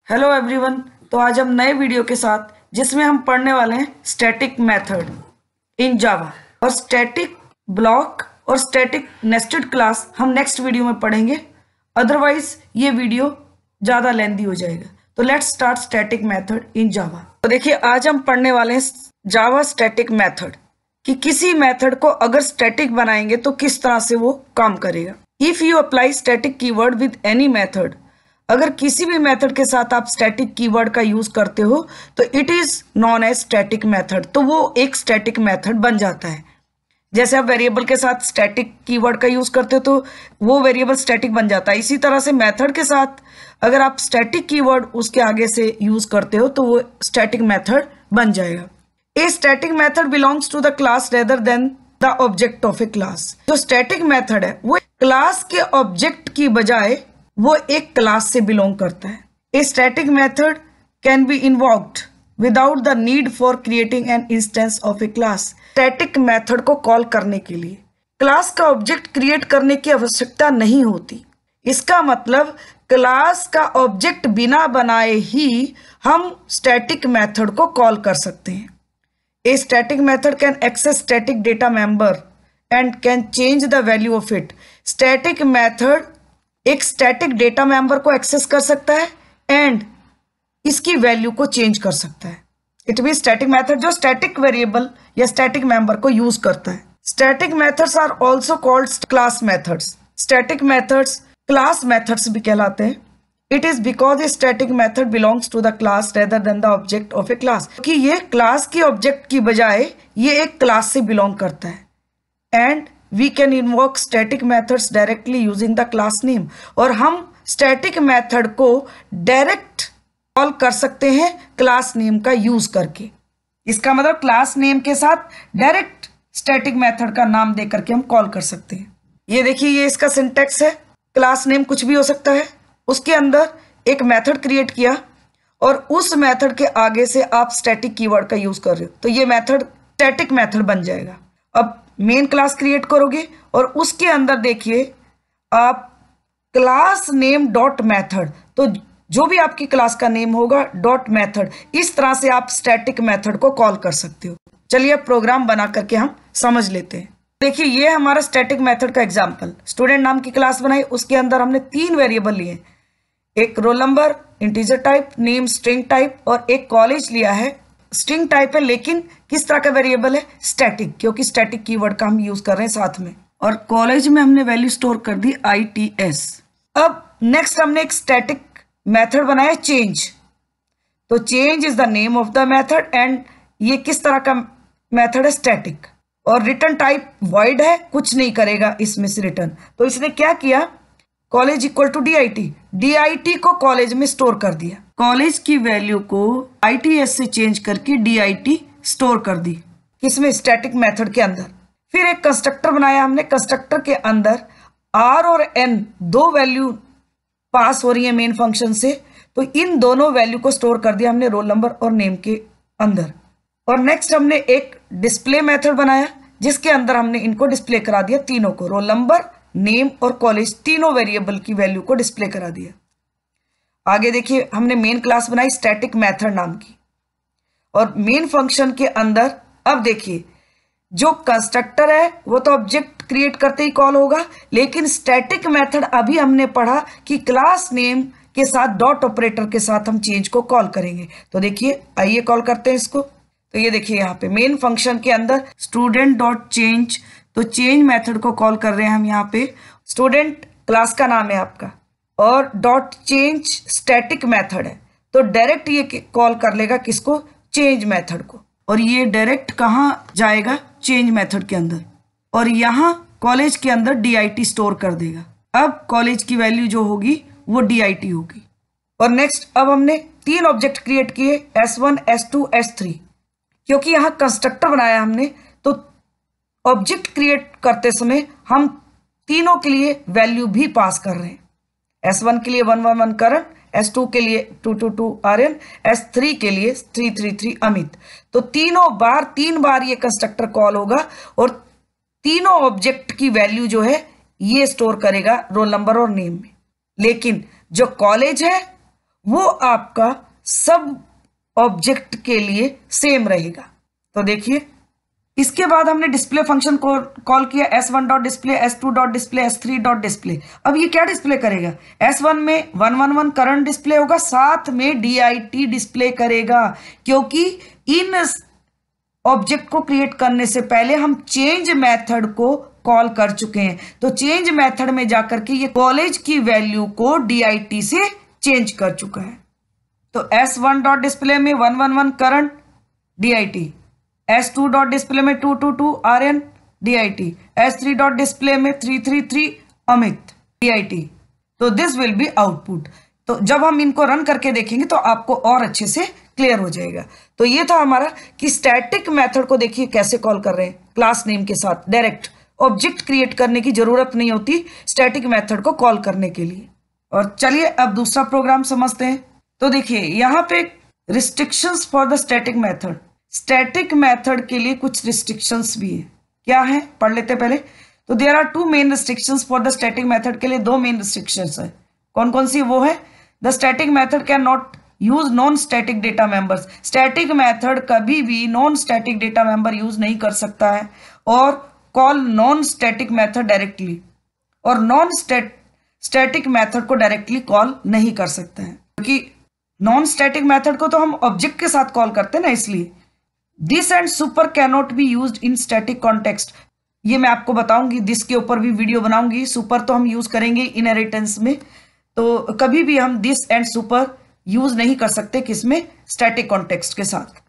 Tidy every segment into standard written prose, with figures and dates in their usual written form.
Hello everyone. तो आज हम नए वीडियो के साथ जिसमें हम पढ़ने वाले हैं स्टैटिक मेथड इन जावा और स्टैटिक ब्लॉक और स्टैटिक नेस्टेड क्लास हम नेक्स्ट वीडियो में पढ़ेंगे। अदरवाइज ये वीडियो ज़्यादा लेंथी हो जाएगा। तो let's start static method in Java. तो देखिए आज हम पढ़ने वाले हैं जावा स्टैटिक मेथड कि किसी मेथड को अगर स्टैटिक बनाएंगे तो किस तरह से वो काम करेगा। If you apply static keyword with any method, अगर किसी भी मेथड के साथ आप स्टैटिक कीवर्ड का यूज करते हो तो it is known as static method, तो वो एक स्टैटिक मेथड बन जाता है। जैसे आप वेरिएबल के साथ स्टैटिक कीवर्ड का यूज करते हो तो वो वेरिएबल स्टैटिक बन जाता है। इसी तरह से मेथड के साथ अगर आप स्टैटिक कीवर्ड उसके आगे से यूज करते हो तो वो स्टैटिक मेथड बन जाएगा। A static method belongs to the class rather than the object of a class. जो स्टैटिक मेथड है वो क्लास के ऑब्जेक्ट की बजाय वो एक क्लास से बिलोंग करता है। ए static method can be invoked without the need for creating an instance of a class. Static method को कॉल करने के लिए क्लास का ऑब्जेक्ट क्रिएट करने की आवश्यकता नहीं होती। इसका मतलब क्लास का ऑब्जेक्ट बिना बनाए ही हम स्टैटिक मेथड को कॉल कर सकते हैं। A static method can access static data member and can change the value of it. Static method एक स्टैटिक डेटा मेंबर को एक्सेस कर सकता है एंड इसकी वैल्यू को चेंज कर सकता है। इट मीन स्टैटिक मेथड जो स्टैटिक वेरिएबल या स्टैटिक मेंबर को यूज करता है। Static methods are also called class methods. Static methods class methods भी कहलाते हैं। It is because a static method belongs to the class rather than the object of a class, क्योंकि ये class के object की बजाय ये एक क्लास से बिलोंग करता है। And we can invoke static methods directly using the class name, और हम static method को डायरेक्ट कॉल कर सकते हैं क्लास नेम का यूज करके। इसका मतलब क्लास नेम के साथ डायरेक्ट स्टैटिक मेथड का नाम दे करके हम कॉल कर सकते हैं। ये देखिए ये इसका सिंटैक्स है। क्लास नेम कुछ भी हो सकता है, उसके अंदर एक मेथड क्रिएट किया और उस मेथड के आगे से आप स्टैटिक कीवर्ड का यूज कर रहे हो तो ये मेथड स्टैटिक मेथड बन जाएगा। अब मेन क्लास क्रिएट करोगे और उसके अंदर देखिए आप क्लास नेम डॉट मेथड, तो जो भी आपकी क्लास का नेम होगा डॉट मेथड, इस तरह से आप स्टैटिक मेथड को कॉल कर सकते हो। चलिए अब प्रोग्राम बना करके हम समझ लेते हैं। देखिए ये हमारा स्टैटिक मेथड का एग्जांपल। स्टूडेंट नाम की क्लास बनाई, उसके अंदर हमने 3 वेरिएबल लिए, एक roll number integer type, name string type और एक कॉलेज लिया है। स्ट्रिंग टाइप है लेकिन किस तरह का वेरिएबल है? स्टैटिक, क्योंकि स्टैटिक कीवर्ड का हम यूज कर रहे हैं साथ में। और कॉलेज में हमने वैल्यू स्टोर कर दी ITS। अब नेक्स्ट हमने एक स्टैटिक मेथड बनाया चेंज। तो change is the name of the method and ये किस तरह का मेथड है? स्टैटिक। और रिटर्न टाइप वॉइड है, कुछ नहीं करेगा इसमें से रिटर्न। तो इसने क्या किया? कॉलेज इक्वल टू DIT को कॉलेज में स्टोर कर दिया। कॉलेज की वैल्यू को ITS से चेंज करके DIT स्टोर कर दी। किसमें? स्टैटिक मेथड के अंदर। फिर एक कंस्ट्रक्टर बनाया हमने। कंस्ट्रक्टर के अंदर R और N 2 वैल्यू पास हो रही है मेन फंक्शन से, तो इन दोनों वैल्यू को स्टोर कर दिया हमने रोल नंबर और नेम के अंदर। और नेक्स्ट हमने एक डिस्प्ले मेथड बनाया जिसके अंदर हमने इनको डिस्प्ले करा दिया, तीनों को, रोल नंबर, नेम और कॉलेज, तीनों वेरिएबल की वैल्यू को डिस्प्ले करा दिया। आगे देखिए हमने मेन क्लास बनाई स्टैटिक मेथड नाम की, और मेन फंक्शन के अंदर अब देखिए जो कंस्ट्रक्टर है वो तो ऑब्जेक्ट क्रिएट करते ही कॉल होगा, लेकिन स्टैटिक मेथड अभी हमने पढ़ा कि क्लास नेम के साथ डॉट ऑपरेटर के साथ हम चेंज को कॉल करेंगे। तो देखिए आइए कॉल करते हैं इसको। तो ये देखिए यहाँ पे मेन फंक्शन के अंदर स्टूडेंट डॉट चेंज, तो चेंज मेथड को कॉल कर रहे हैं हम यहाँ पे। स्टूडेंट क्लास का नाम है आपका और डॉट चेंज स्टैटिक मेथड है, तो डायरेक्ट ये कॉल कर लेगा किसको? चेंज मेथड को। और ये डायरेक्ट कहाँ जाएगा? चेंज मेथड के अंदर, और यहाँ कॉलेज के अंदर DIT स्टोर कर देगा। अब कॉलेज की वैल्यू जो होगी वो DIT होगी। और नेक्स्ट अब हमने 3 ऑब्जेक्ट क्रिएट किए, S1 S2 S3, क्योंकि यहाँ कंस्ट्रक्टर बनाया हमने तो ऑब्जेक्ट क्रिएट करते समय हम तीनों के लिए वैल्यू भी पास कर रहे हैं। S1 के लिए 111 करण, S2 के लिए 222 आर्यन, S3 के लिए 333 अमित। तो 3 बार ये कंस्ट्रक्टर कॉल होगा और तीनों ऑब्जेक्ट की वैल्यू जो है ये स्टोर करेगा रोल नंबर और नेम में। लेकिन जो कॉलेज है वो आपका सब ऑब्जेक्ट के लिए सेम रहेगा। तो देखिए, इसके बाद हमने डिस्प्ले फंक्शन को कॉल किया, s1 dot display, s2 dot display, s3 dot display. अब ये क्या डिस्प्ले करेगा? s1 में 111 करंट डिस्प्ले होगा, साथ में dit डिस्प्ले करेगा, क्योंकि इन ऑब्जेक्ट को क्रिएट करने से पहले हम चेंज मेथड को कॉल कर चुके हैं। तो चेंज मेथड में जाकर के ये कॉलेज की वैल्यू को dit से चेंज कर चुका है। तो s1 डॉट डिस्प्ले में 111 current dit, s2 dot display में 222 RN dit, s3 dot display में 333 अमित dit। तो दिस विल बी आउटपुट। तो जब हम इनको रन करके देखेंगे तो आपको और अच्छे से क्लियर हो जाएगा। तो ये था हमारा कि स्टैटिक मेथड को देखिए कैसे कॉल कर रहे हैं, क्लास नेम के साथ डायरेक्ट। ऑब्जेक्ट क्रिएट करने की जरूरत नहीं होती स्टैटिक मेथड को कॉल करने के लिए। और चलिए अब दूसरा प्रोग्राम समझते हैं। तो देखिए यहाँ पे restrictions for the static method. Static method के लिए कुछ रिस्ट्रिक्शंस भी है। क्या है, पढ़ लेते पहले। तो there are two main restrictions for the static method के लिए दो मेन रिस्ट्रिक्शंस है। कौन कौन सी? वो है the static method can not use non static data members. Static method कभी भी non static data member use नहीं कर सकता है, और call non static method directly, और नॉन स्टैटिक मेथड को डायरेक्टली कॉल नहीं कर सकता है, क्योंकि नॉन स्टैटिक मेथड को तो हम ऑब्जेक्ट के साथ कॉल करते हैं ना, इसलिए। This and super cannot be used in static context. ये मैं आपको बताऊंगी, दिस के ऊपर भी वीडियो बनाऊंगी। सुपर तो हम यूज करेंगे इनहेरिटेंस में, तो कभी भी हम दिस एंड सुपर यूज नहीं कर सकते किसमें? स्टैटिक कॉन्टेक्स्ट के साथ।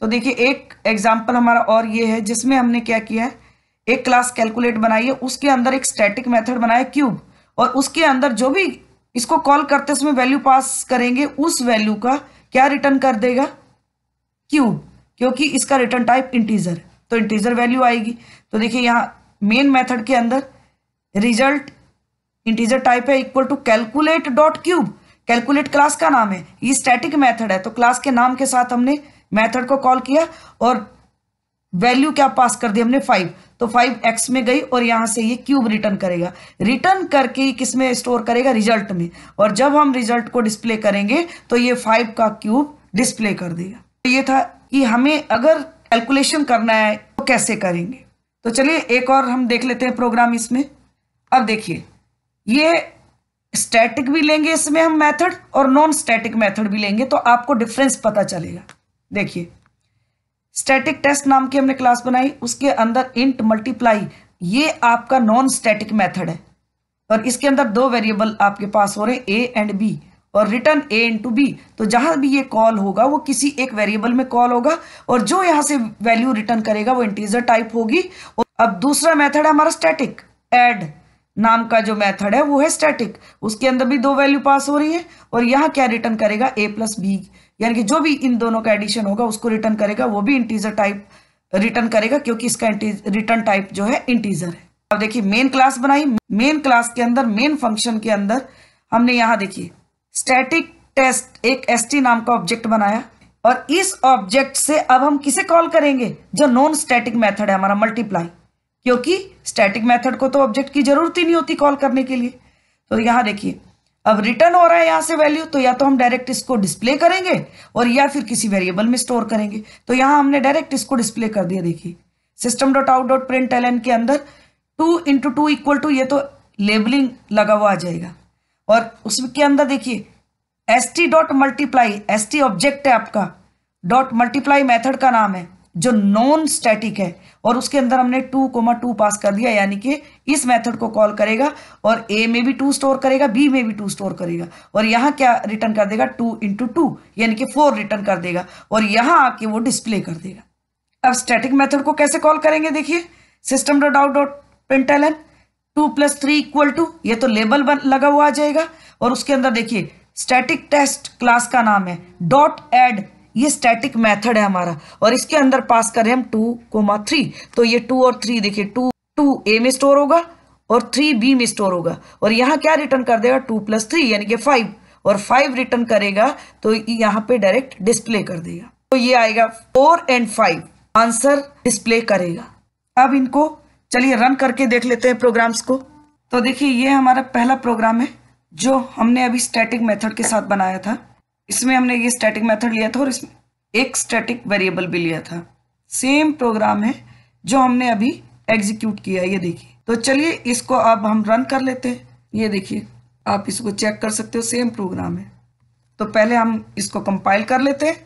तो देखिए एक एग्जांपल हमारा और ये है, जिसमें हमने क्या किया है, एक क्लास कैलकुलेट बनाई है, उसके अंदर एक स्टैटिक मेथड बनाया क्यूब, और उसके अंदर जो भी इसको कॉल करते उसमें वैल्यू पास करेंगे, उस वैल्यू का क्या रिटर्न कर देगा? क्यूब, क्योंकि इसका रिटर्न टाइप इंटीजर, तो इंटीजर वैल्यू आएगी। तो देखिए यहाँ मेन मेथड के अंदर रिजल्ट इंटीजर टाइप है, equal to calculate dot cube. Calculate class का नाम है, ये स्टैटिक मेथड है, तो क्लास के नाम के साथ हमने मेथड को कॉल किया और वैल्यू क्या पास कर दी हमने? 5। तो 5x में गई और यहां से ये क्यूब रिटर्न करेगा। रिटर्न करके किस में स्टोर करेगा? रिजल्ट में। और जब हम रिजल्ट को डिस्प्ले करेंगे तो ये 5 का क्यूब डिस्प्ले कर देगा। तो ये था कि हमें अगर कैलकुलेशन करना है तो कैसे करेंगे। तो चलिए एक और हम देख लेते हैं प्रोग्राम इसमें। अब देखिए, ये स्टैटिक भी लेंगे इसमें हम मेथड, और नॉन स्टैटिक मेथड भी लेंगे, तो आपको डिफरेंस पता चलेगा। देखिए, स्टैटिक टेस्ट नाम की हमने क्लास बनाई, उसके अंदर इंट मल्टीप्लाई, ये आपका नॉन स्टैटिक मेथड है, और इसके अंदर दो वेरिएबल आपके पास हो रहे हैं, ए एंड बी, और रिटर्न ए इंटू बी। तो जहां भी ये कॉल होगा वो किसी एक वेरिएबल में कॉल होगा, और जो यहां से वैल्यू रिटर्न करेगा वो इंटीजर टाइप होगी। अब दूसरा मेथड है हमारा स्टैटिक, ऐड नाम का जो मेथड है वो है स्टैटिक, उसके अंदर भी दो वैल्यू पास हो रही है, और यहाँ क्या रिटर्न करेगा? ए प्लस बी, यानी कि जो भी इन दोनों का एडिशन होगा उसको रिटर्न करेगा, वो भी इंटीजर टाइप रिटर्न करेगा, क्योंकि इसका रिटर्न टाइप जो है इंटीजर है। अब देखिए मेन क्लास बनाई, मेन क्लास के अंदर मेन फंक्शन के अंदर हमने यहाँ देखिए स्टैटिक टेस्ट एक st नाम का ऑब्जेक्ट बनाया, और इस ऑब्जेक्ट से अब हम किसे कॉल करेंगे? जो नॉन स्टैटिक मेथड है हमारा मल्टीप्लाई, क्योंकि स्टैटिक मेथड को तो ऑब्जेक्ट की जरूरत ही नहीं होती कॉल करने के लिए। तो यहाँ देखिए अब रिटर्न हो रहा है यहाँ से वैल्यू, तो या तो हम डायरेक्ट इसको डिस्प्ले करेंगे और या फिर किसी वेरिएबल में स्टोर करेंगे। तो यहाँ हमने डायरेक्ट इसको डिस्प्ले कर दिया। देखिए system dot out dot print LN के अंदर 2 × 2 इक्वल टू, ये तो लेबलिंग लगा हुआ आ जाएगा, और उसके अंदर देखिए st dot multiply, st object है आपका, डॉट मल्टीप्लाई मेथड का नाम है जो नॉन स्टैटिक है, और उसके अंदर हमने 2,2 पास कर दिया, यानी कि इस मेथड को कॉल करेगा और a में भी 2 स्टोर करेगा, b में भी 2 स्टोर करेगा, और यहाँ क्या रिटर्न कर देगा? 2 × 2 यानी कि 4 रिटर्न कर देगा, और यहाँ आके वो डिस्प्ले कर देगा। अब स्टैटिक मेथड को कैसे कॉल करेंगे? देखिए system dot out dot print LN 2 + 3 equal to, ये तो लेबल लगा हुआ आ जाएगा, और उसके अंदर देखिए स्टैटिक टेस्ट क्लास का नाम है, डॉट ऐड, ये स्टैटिक मेथड है हमारा, और इसके अंदर पास करें हम 2,3, तो ये 2 और 3 देखिए 2 ए में स्टोर होगा और 3 बी में स्टोर होगा, और यहाँ क्या रिटर्न कर देगा? 2 + 3 यानी कि 5, और 5 रिटर्न करेगा तो यहाँ पे डायरेक्ट डिस्प्ले कर देगा। तो ये आएगा 4 और 5 आंसर डिस्प्ले करेगा। अब इनको चलिए रन करके देख लेते हैं प्रोग्राम्स को। तो देखिए ये हमारा पहला प्रोग्राम है, जो हमने अभी स्टैटिक मेथड के साथ बनाया था, इसमें हमने ये स्टैटिक मेथड लिया था और इसमें एक स्टैटिक वेरिएबल भी लिया था। सेम प्रोग्राम है जो हमने अभी एग्जीक्यूट किया, ये देखिए। तो चलिए इसको अब हम रन कर लेते हैं। ये देखिए, आप इसको चेक कर सकते हो, सेम प्रोग्राम है। तो पहले हम इसको कंपाइल कर लेते हैं।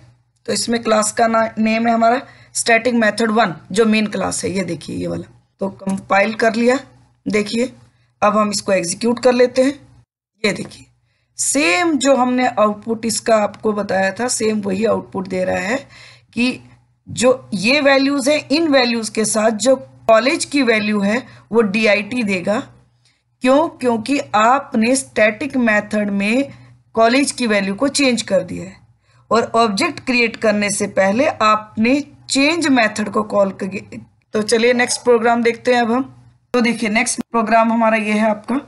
तो इसमें क्लास का नेम है हमारा स्टैटिक मेथड 1, जो मेन क्लास है, ये देखिए ये वाला। तो कंपाइल कर लिया, देखिए। अब हम इसको एग्जीक्यूट कर लेते हैं। ये देखिए, सेम जो हमने आउटपुट इसका आपको बताया था, सेम वही आउटपुट दे रहा है कि जो ये वैल्यूज है, इन वैल्यूज के साथ जो कॉलेज की वैल्यू है वो DIT देगा। क्यों? क्योंकि आपने स्टैटिक मेथड में कॉलेज की वैल्यू को चेंज कर दिया है और ऑब्जेक्ट क्रिएट करने से पहले आपने चेंज मेथड को कॉल कर। तो चलिए नेक्स्ट प्रोग्राम देखते हैं अब हम। तो देखिए, नेक्स्ट प्रोग्राम हमारा ये है आपका,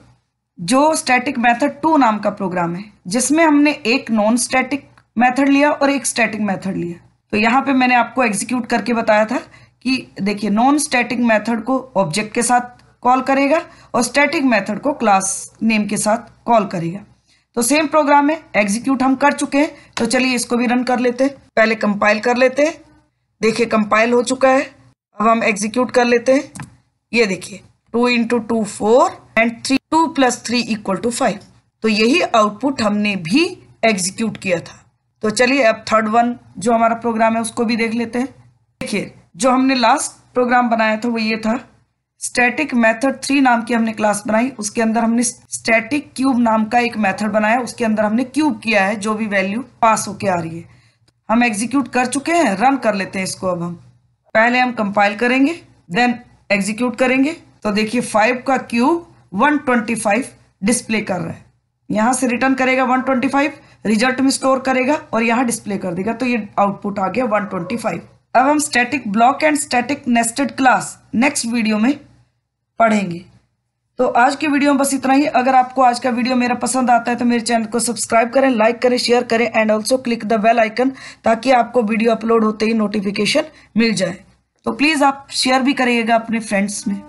जो स्टैटिक मेथड 2 नाम का प्रोग्राम है, जिसमें हमने एक नॉन स्टैटिक मेथड लिया और एक स्टैटिक मेथड लिया। तो यहाँ पे मैंने आपको एग्जीक्यूट करके बताया था कि देखिए, नॉन स्टैटिक मेथड को ऑब्जेक्ट के साथ कॉल करेगा और स्टैटिक मेथड को क्लास नेम के साथ कॉल करेगा। तो सेम प्रोग्राम है, एग्जीक्यूट हम कर चुके हैं। तो चलिए इसको भी रन कर लेते हैं। पहले कंपाइल कर लेते हैं। देखिए, कंपाइल हो चुका है। अब हम एग्जीक्यूट कर लेते हैं। ये देखिए, 2 × 2 4 एंड 2 + 3 = 5। तो यही आउटपुट हमने भी एग्जीक्यूट किया था। तो चलिए अब थर्ड वन जो हमारा प्रोग्राम है उसको भी देख लेते हैं। देखिए, जो हमने लास्ट प्रोग्राम बनाया था वो ये था, स्टैटिक मेथड 3 नाम की हमने क्लास बनाई। उसके अंदर हमने स्टैटिक क्यूब नाम का एक मेथड बनाया, उसके अंदर हमने क्यूब किया है जो भी वैल्यू पास होके आ रही है। हम एग्जीक्यूट कर चुके हैं, रन कर लेते हैं इसको। अब हम पहले हम कंपाइल करेंगे, देन एग्जीक्यूट करेंगे। तो देखिए, 5 का क्यूब 125 डिस्प्ले कर रहा है। यहाँ से रिटर्न करेगा 125, रिजल्ट में स्टोर करेगा और यहाँ डिस्प्ले कर देगा। तो ये आउटपुट आ गया 125। अब हम static block and static nested class next video में पढ़ेंगे। तो आज की वीडियो में बस इतना ही। अगर आपको आज का वीडियो मेरा पसंद आता है तो मेरे चैनल को सब्सक्राइब करें, लाइक करें, शेयर करें and also click the bell icon, ताकि आपको वीडियो अपलोड होते ही नोटिफिकेशन मिल जाए। तो प्लीज़ आप शेयर भी करिएगा अपने फ्रेंड्स में।